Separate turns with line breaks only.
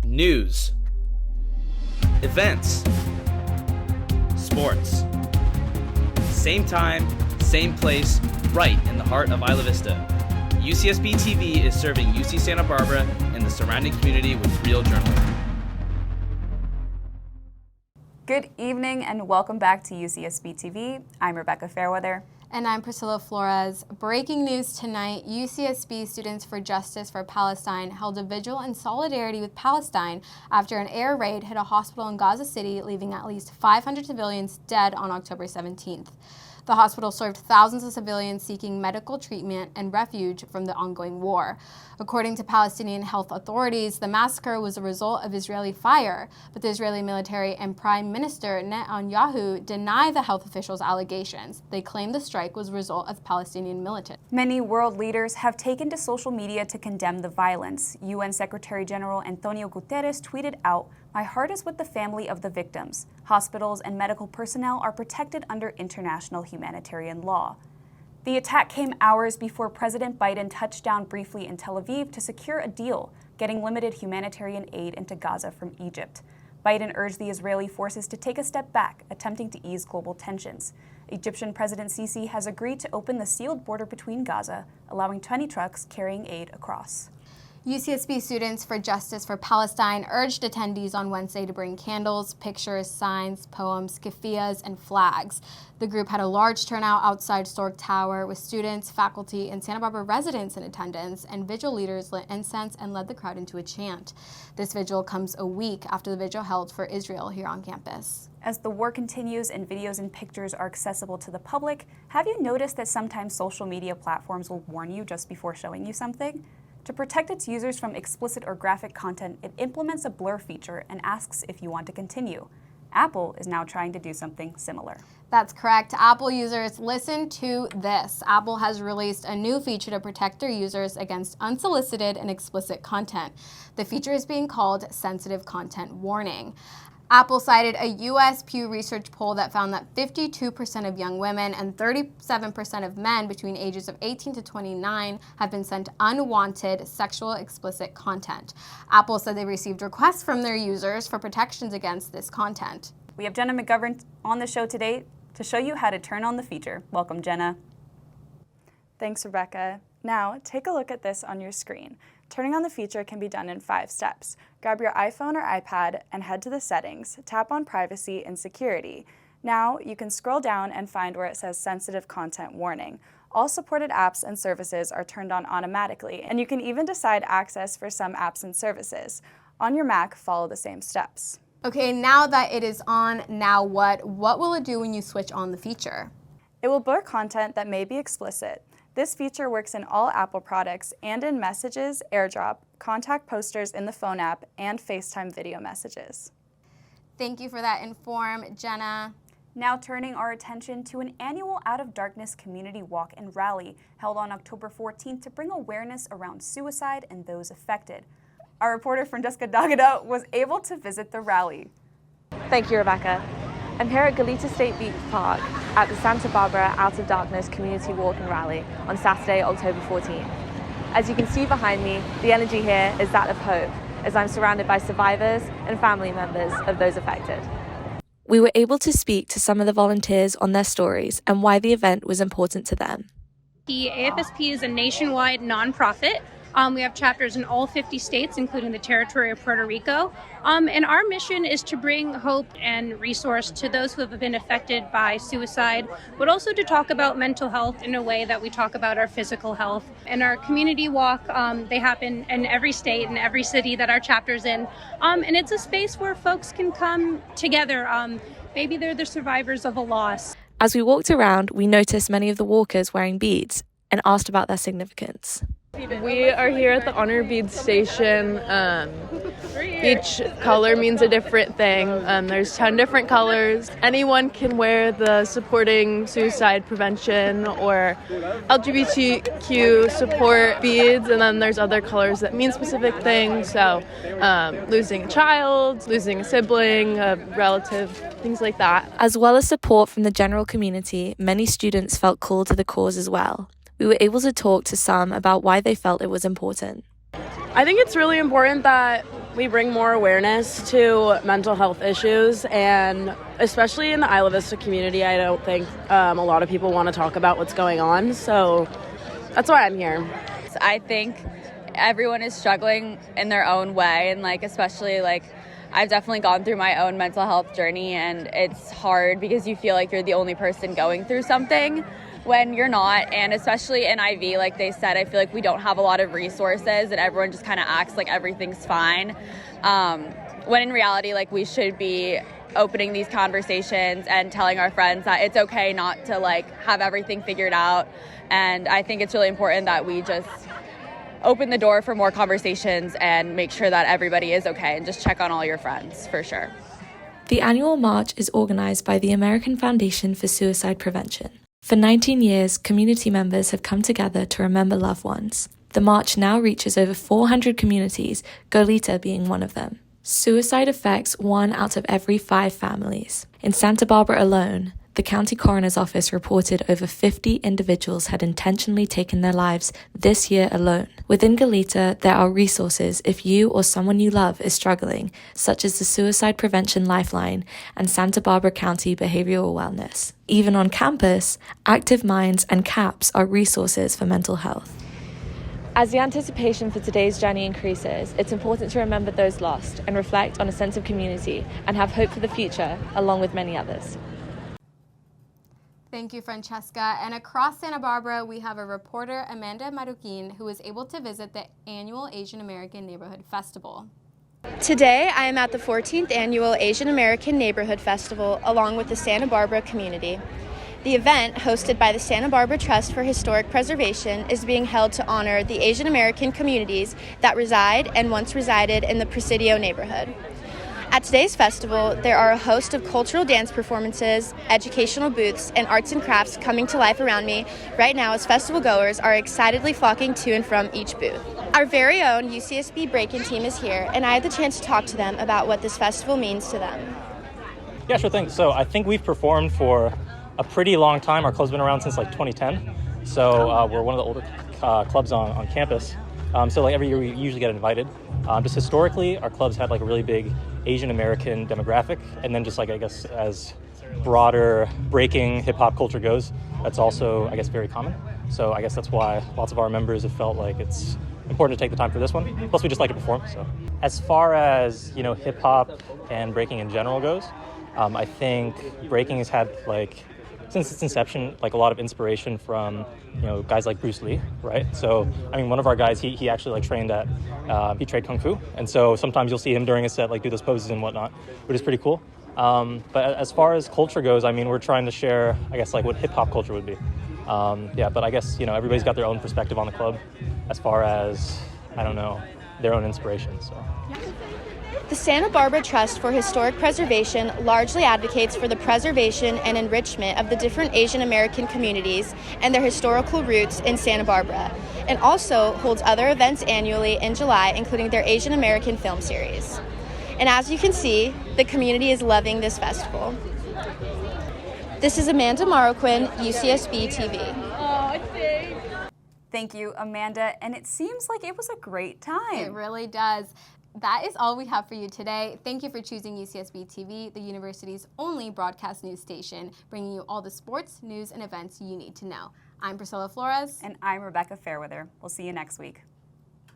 News, events, sports. Same time, same place, right in the heart of Isla Vista. UCSB TV is serving UC Santa Barbara and the surrounding community with real journalism.
Good evening and welcome back to UCSB TV. I'm Rebecca Fairweather.
And I'm Pricila Flores. Breaking news tonight, UCSB Students for Justice for Palestine held a vigil in solidarity with Palestine after an air raid hit a hospital in Gaza City, leaving at least 500 civilians dead on October 17th. The hospital served thousands of civilians seeking medical treatment and refuge from the ongoing war. According to Palestinian health authorities, the massacre was a result of Israeli fire, but the Israeli military and Prime Minister Netanyahu deny the health officials' allegations. They claim the strike was a result of Palestinian militants.
Many world leaders have taken to social media to condemn the violence. UN Secretary General Antonio Guterres tweeted out, "My heart is with the family of the victims. Hospitals and medical personnel are protected under international humanitarian law." The attack came hours before President Biden touched down briefly in Tel Aviv to secure a deal, getting limited humanitarian aid into Gaza from Egypt. Biden urged the Israeli forces to take a step back, attempting to ease global tensions. Egyptian President Sisi has agreed to open the sealed border between Gaza, allowing 20 trucks carrying aid across.
UCSB Students for Justice for Palestine urged attendees on Wednesday to bring candles, pictures, signs, poems, keffiyehs, and flags. The group had a large turnout outside Stork Tower with students, faculty, and Santa Barbara residents in attendance, and vigil leaders lit incense and led the crowd into a chant. This vigil comes a week after the vigil held for Israel here on campus.
As the war continues and videos and pictures are accessible to the public, have you noticed that sometimes social media platforms will warn you just before showing you something? To protect its users from explicit or graphic content, it implements a blur feature and asks if you want to continue. Apple is now trying to do something similar.
That's correct. Apple users, listen to this. Apple has released a new feature to protect their users against unsolicited and explicit content. The feature is being called Sensitive Content Warning. Apple cited a U.S. Pew Research poll that found that 52% of young women and 37% of men between ages of 18 to 29 have been sent unwanted sexual explicit content. Apple said they received requests from their users for protections against this content.
We have Jenna McGovern on the show today to show you how to turn on the feature. Welcome, Jenna.
Thanks, Rebecca. Now, take a look at this on your screen. Turning on the feature can be done in 5 steps. Grab your iPhone or iPad and head to the settings. Tap on Privacy and Security. Now, you can scroll down and find where it says Sensitive Content Warning. All supported apps and services are turned on automatically, and you can even decide access for some apps and services. On your Mac, follow the same steps.
Okay, now that it is on, now what? What will it do when you switch on the feature?
It will blur content that may be explicit. This feature works in all Apple products and in Messages, AirDrop, Contact Posters in the phone app, and FaceTime video messages.
Thank you for that inform, Jenna.
Now turning our attention to an annual Out of Darkness community walk and rally held on October 14th to bring awareness around suicide and those affected. Our reporter Francesca D'Agata was able to visit the rally.
Thank you, Rebecca. I'm here at Goleta State Beach Park at the Santa Barbara Out of Darkness Community Walk and Rally on Saturday, October 14th. As you can see behind me, the energy here is that of hope, as I'm surrounded by survivors and family members of those affected.
We were able to speak to some of the volunteers on their stories and why the event was important to them.
The AFSP is a nationwide nonprofit. We have chapters in all 50 states, including the territory of Puerto Rico. And our mission is to bring hope and resource to those who have been affected by suicide, but also to talk about mental health in a way that we talk about our physical health. And our community walk, they happen in every state and every city that our chapter's in. And it's a space where folks can come together. Maybe they're the survivors of a loss.
As we walked around, we noticed many of the walkers wearing beads and asked about their significance.
We are here at the Honor Bead Station. Each color means a different thing. There's 10 different colors. Anyone can wear the supporting suicide prevention or LGBTQ support beads, and then there's other colors that mean specific things. So losing a child, losing a sibling, a relative, things like that.
As well as support from the general community, many students felt called to the cause as well. We were able to talk to some about why they felt it was important.
I think it's really important that we bring more awareness to mental health issues, and especially in the Isla Vista community, I don't think a lot of people want to talk about what's going on, so that's why I'm here.
I think everyone is struggling in their own way, and especially I've definitely gone through my own mental health journey, and it's hard because you feel like you're the only person going through something when you're not. And especially in IV, like they said, I feel like we don't have a lot of resources and everyone just kind of acts like everything's fine, when in reality we should be opening these conversations and telling our friends that it's okay not to have everything figured out. And I think it's really important that we just open the door for more conversations and make sure that everybody is okay, and just check on all your friends for sure.
The annual march is organized by the American Foundation for Suicide Prevention. For 19 years, community members have come together to remember loved ones. The march now reaches over 400 communities, Goleta being one of them. Suicide affects 1 out of every 5 families. In Santa Barbara alone, the county coroner's office reported over 50 individuals had intentionally taken their lives this year alone. Within Goleta, there are resources if you or someone you love is struggling, such as the Suicide Prevention Lifeline and Santa Barbara County Behavioral Wellness. Even on campus, Active Minds and CAPS are resources for mental health.
As the anticipation for today's journey increases, it's important to remember those lost and reflect on a sense of community and have hope for the future, along with many others.
Thank you, Francesca. And across Santa Barbara, we have a reporter, Amanda Marroquin, who was able to visit the annual Asian American Neighborhood Festival.
Today, I am at the 14th Annual Asian American Neighborhood Festival along with the Santa Barbara community. The event, hosted by the Santa Barbara Trust for Historic Preservation, is being held to honor the Asian American communities that reside and once resided in the Presidio neighborhood. At today's festival, there are a host of cultural dance performances, educational booths, and arts and crafts coming to life around me right now as festival goers are excitedly flocking to and from each booth. Our very own UCSB break-in team is here, and I had the chance to talk to them about what this festival means to them.
Yeah, sure thing. So I think we've performed for a pretty long time. Our club's been around since 2010. So we're one of the older clubs on campus. So every year we usually get invited. Just historically, our clubs had a really big Asian American demographic, and then just I guess as broader breaking hip hop culture goes, that's also very common. So I guess that's why lots of our members have felt like it's important to take the time for this one. Plus we just like to perform. So as far as hip hop and breaking in general goes, I think breaking has had since its inception, a lot of inspiration from, guys like Bruce Lee, right? So, one of our guys, he actually trained at, he trained Kung Fu. And so sometimes you'll see him during a set, do those poses and whatnot, which is pretty cool. But as far as culture goes, we're trying to share, what hip hop culture would be. But I guess, everybody's got their own perspective on the club as far as, their own inspiration, so.
The Santa Barbara Trust for Historic Preservation largely advocates for the preservation and enrichment of the different Asian American communities and their historical roots in Santa Barbara, and also holds other events annually in July, including their Asian American film series. And as you can see, the community is loving this festival. This is Amanda Marroquin, UCSB TV.
Thank you, Amanda, and it seems like it was a great time.
It really does. That is all we have for you today. Thank you for choosing UCSB TV, the university's only broadcast news station, bringing you all the sports, news, and events you need to know. I'm Pricila Flores.
And I'm Rebecca Fairweather. We'll see you next week.